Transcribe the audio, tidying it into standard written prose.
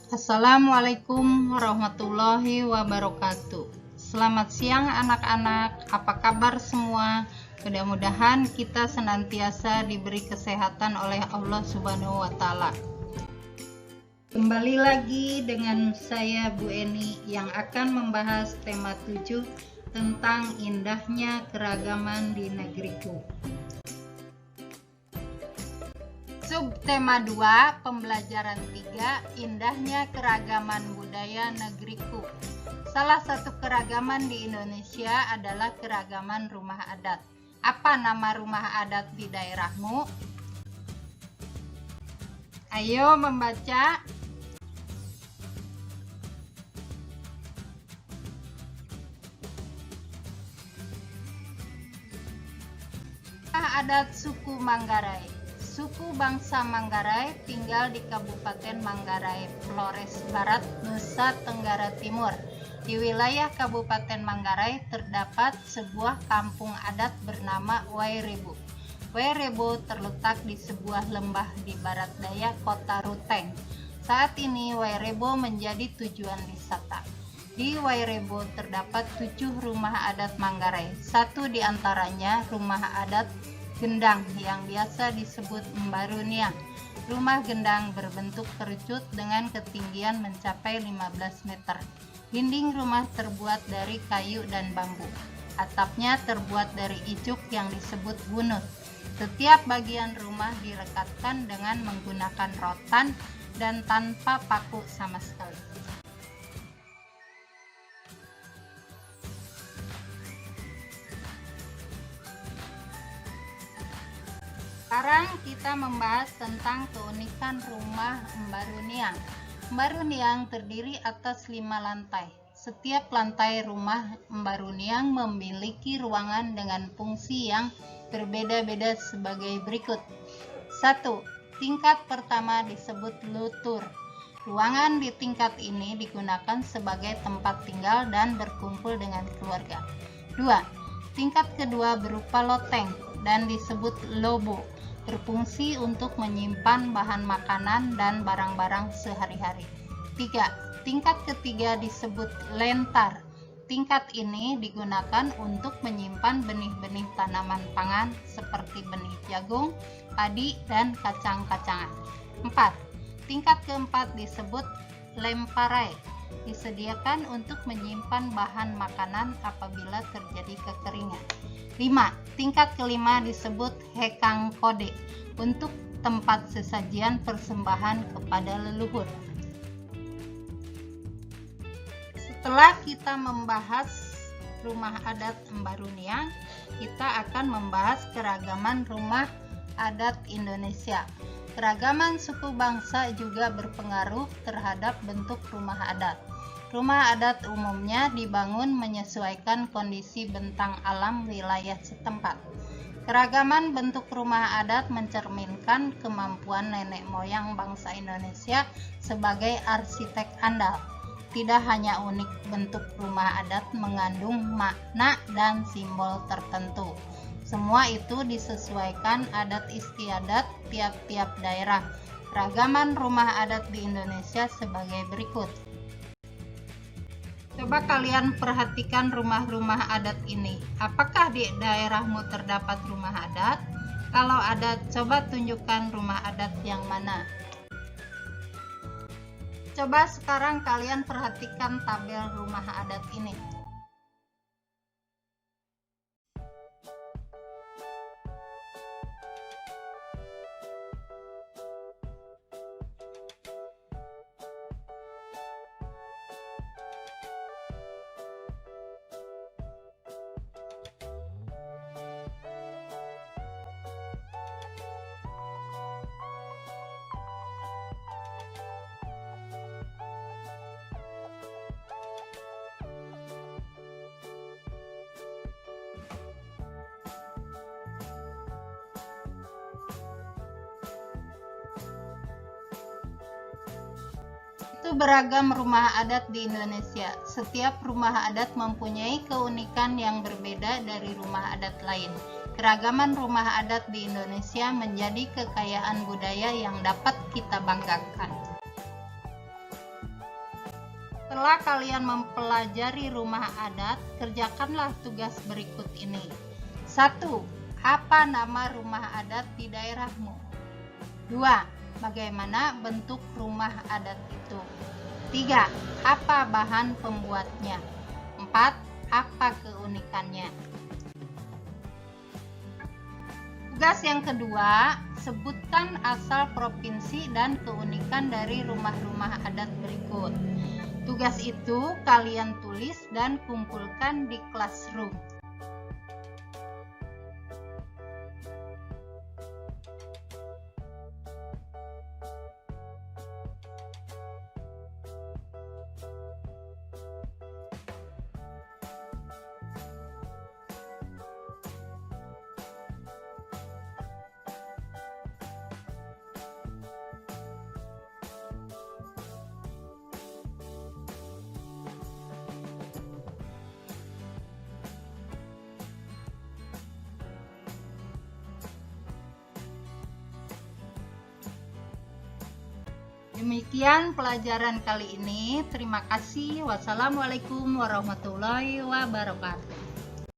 Assalamualaikum warahmatullahi wabarakatuh. Selamat siang anak-anak, apa kabar semua? Mudah-mudahan kita senantiasa diberi kesehatan oleh Allah Subhanahu wa Ta'ala. Kembali lagi dengan saya Bu Eni yang akan membahas tema 7 tentang indahnya keragaman di negeriku. Subtema 2, pembelajaran 3, indahnya keragaman budaya negeriku. Salah satu keragaman di Indonesia adalah keragaman rumah adat. Apa nama rumah adat di daerahmu? Ayo membaca. Adat suku Manggarai. Suku bangsa Manggarai tinggal di Kabupaten Manggarai, Flores Barat, Nusa Tenggara Timur. Di wilayah Kabupaten Manggarai terdapat sebuah kampung adat bernama Wairebo. Wairebo terletak di sebuah lembah di barat daya kota Ruteng. Saat ini Wairebo menjadi tujuan wisata. Di Wairebo terdapat 7 rumah adat Manggarai. Satu di antaranya rumah adat Gendang yang biasa disebut Mbaruniang. Rumah gendang berbentuk kerucut dengan ketinggian mencapai 15 meter. Dinding rumah terbuat dari kayu dan bambu. Atapnya terbuat dari ijuk yang disebut bunut. Setiap bagian rumah direkatkan dengan menggunakan rotan dan tanpa paku sama sekali. Sekarang kita membahas tentang keunikan rumah Mbaruniang. Mbaruniang terdiri atas 5 lantai. Setiap lantai rumah Mbaruniang memiliki ruangan dengan fungsi yang berbeda-beda sebagai berikut. 1. Tingkat pertama disebut lutur. Ruangan di tingkat ini digunakan sebagai tempat tinggal dan berkumpul dengan keluarga. 2. Tingkat kedua berupa loteng dan disebut lobo, berfungsi untuk menyimpan bahan makanan dan barang-barang sehari-hari. 3. Tingkat ketiga disebut lentar. Tingkat ini digunakan untuk menyimpan benih-benih tanaman pangan seperti benih jagung, padi, dan kacang-kacangan. 4. Tingkat keempat disebut lemparai. Disediakan untuk menyimpan bahan makanan apabila terjadi kekeringan. 5. Tingkat kelima disebut hekang kode untuk tempat sesajian persembahan kepada leluhur. Setelah kita membahas rumah adat Mbaruniang, kita akan membahas keragaman rumah adat Indonesia. Keragaman suku bangsa juga berpengaruh terhadap bentuk rumah adat. Rumah adat umumnya dibangun menyesuaikan kondisi bentang alam wilayah setempat. Keragaman bentuk rumah adat mencerminkan kemampuan nenek moyang bangsa Indonesia sebagai arsitek andal. Tidak hanya unik bentuk rumah adat mengandung makna dan simbol tertentu. Semua itu disesuaikan adat istiadat tiap-tiap daerah. Keragaman rumah adat di Indonesia sebagai berikut. Coba kalian perhatikan rumah-rumah adat ini. Apakah di daerahmu terdapat rumah adat? Kalau ada, coba tunjukkan rumah adat yang mana. Coba sekarang kalian perhatikan tabel rumah adat ini. Itu beragam rumah adat di Indonesia. Setiap rumah adat mempunyai keunikan yang berbeda dari rumah adat lain. Keragaman rumah adat di Indonesia menjadi kekayaan budaya yang dapat kita banggakan. Setelah kalian mempelajari rumah adat, kerjakanlah tugas berikut ini. 1. Apa nama rumah adat di daerahmu? 2. Bagaimana bentuk rumah adat itu? 3. Apa bahan pembuatnya? 4. Apa keunikannya? Tugas yang kedua, sebutkan asal provinsi dan keunikan dari rumah-rumah adat berikut. Tugas itu kalian tulis dan kumpulkan di classroom. Demikian pelajaran kali ini. Terima kasih. Wassalamualaikum warahmatullahi wabarakatuh.